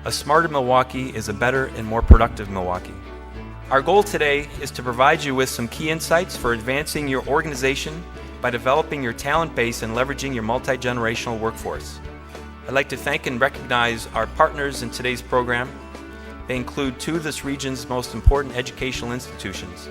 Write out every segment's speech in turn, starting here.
A smarter Milwaukee is a better and more productive Milwaukee. Our goal today is to provide you with some key insights for advancing your organization by developing your talent base and leveraging your multi-generational workforce. I'd like to thank and recognize our partners in today's program. They include two of this region's most important educational institutions,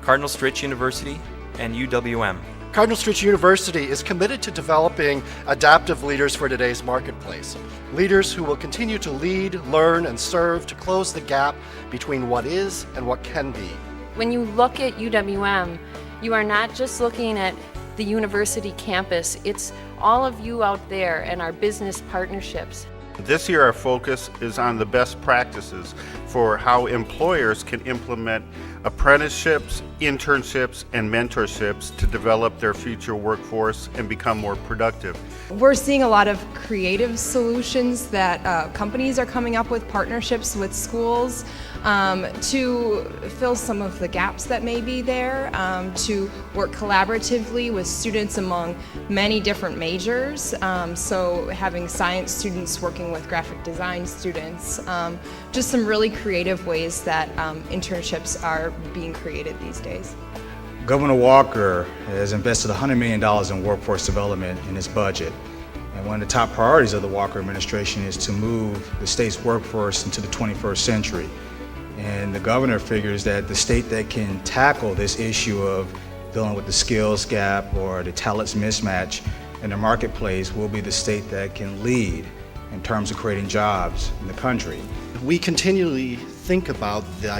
Cardinal Stritch University and UWM. Cardinal Stritch University is committed to developing adaptive leaders for today's marketplace. Leaders who will continue to lead, learn, and serve to close the gap between what is and what can be. When you look at UWM, you are not just looking at the university campus, it's all of you out there and our business partnerships. This year our focus is on the best practices for how employers can implement apprenticeships, internships, and mentorships to develop their future workforce and become more productive. We're seeing a lot of creative solutions that companies are coming up with, partnerships with schools to fill some of the gaps that may be there, to work collaboratively with students among many different majors. So having science students working with graphic design students, just some really creative ways that internships are being created these days. Governor Walker has invested $100 million in workforce development in his budget. And one of the top priorities of the Walker administration is to move the state's workforce into the 21st century. And the governor figures that the state that can tackle this issue of dealing with the skills gap or the talents mismatch in the marketplace will be the state that can lead in terms of creating jobs in the country. We continually think about the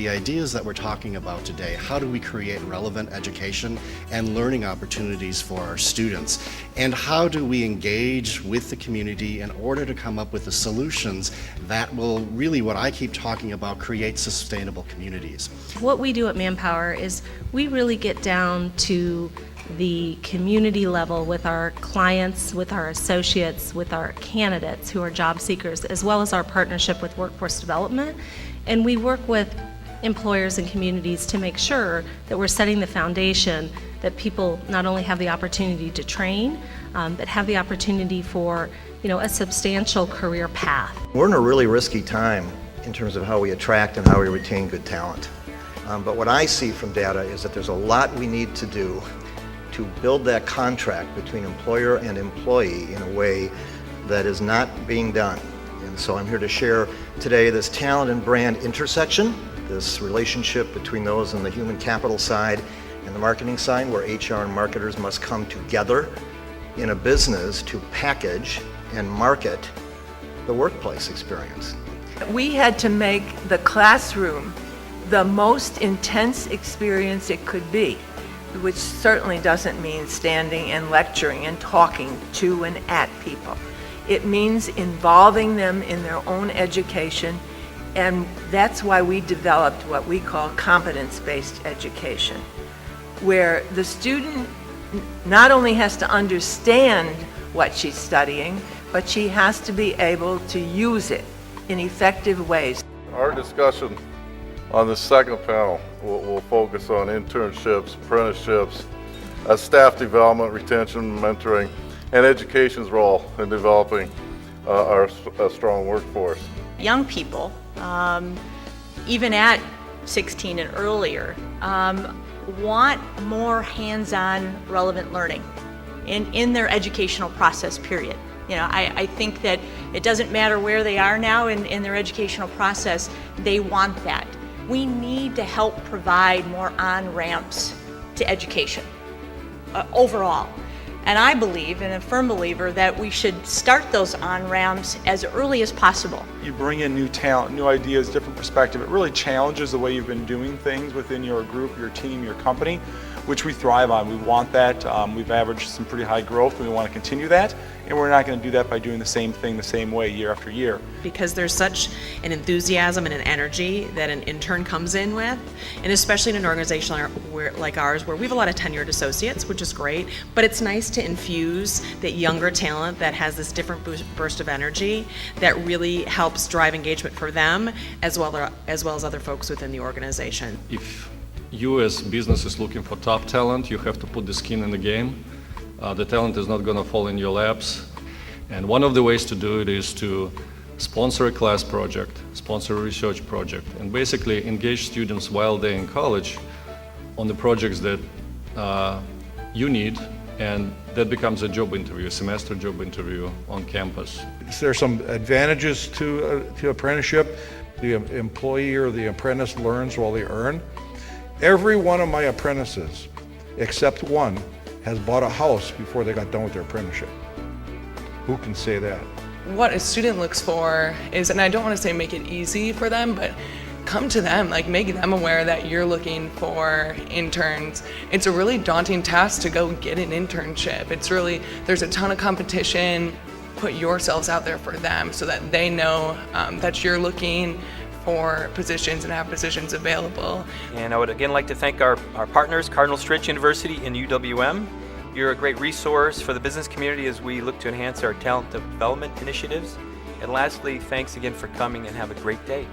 ideas that we're talking about today. How do we create relevant education and learning opportunities for our students? And how do we engage with the community in order to come up with the solutions that will really, what I keep talking about, create sustainable communities? What we do at Manpower is we really get down to the community level with our clients, with our associates, with our candidates who are job seekers, as well as our partnership with workforce development. And we work with employers and communities to make sure that we're setting the foundation that people not only have the opportunity to train, but have the opportunity for, a substantial career path. We're in a really risky time in terms of how we attract and how we retain good talent. But what I see from data is that there's a lot we need to do to build that contract between employer and employee in a way that is not being done. And so I'm here to share today this talent and brand intersection, this relationship between those on the human capital side and the marketing side, where HR and marketers must come together in a business to package and market the workplace experience. We had to make the classroom the most intense experience it could be, which certainly doesn't mean standing and lecturing and talking to and at people. It means involving them in their own education, and that's why we developed what we call competence-based education, where the student not only has to understand what she's studying, but she has to be able to use it in effective ways. Our discussion on the second panel will focus on internships, apprenticeships, staff development, retention, mentoring, and education's role in developing a strong workforce. Young people, even at 16 and earlier, want more hands-on relevant learning in their educational process period. I think that it doesn't matter where they are now in their educational process, they want that. We need to help provide more on-ramps to education overall. And I believe, and a firm believer, that we should start those on-ramps as early as possible. You bring in new talent, new ideas, different perspective. It really challenges the way you've been doing things within your group, your team, your company, which we thrive on. We want that. We've averaged some pretty high growth, and we want to continue that. And we're not going to do that by doing the same thing the same way year after year. Because there's such an enthusiasm and an energy that an intern comes in with, and especially in an organization like ours where we have a lot of tenured associates, which is great, but it's nice to infuse that younger talent that has this different burst of energy that really helps drive engagement for them as well as other folks within the organization. If you as business is looking for top talent, you have to put the skin in the game. The talent is not going to fall in your laps. And one of the ways to do it is to sponsor a class project, sponsor a research project, and basically engage students while they're in college on the projects that you need, and that becomes a job interview, a semester job interview on campus. There's some advantages to apprenticeship. The employee or the apprentice learns while they earn. Every one of my apprentices, except one, has bought a house before they got done with their apprenticeship. Who can say that? What a student looks for is, and I don't want to say make it easy for them, but come to them, like make them aware that you're looking for interns. It's a really daunting task to go get an internship. There's a ton of competition. Put yourselves out there for them so that they know that you're looking for positions and have positions available. And I would again like to thank our partners, Cardinal Stritch University and UWM. You're a great resource for the business community as we look to enhance our talent development initiatives. And lastly, thanks again for coming and have a great day.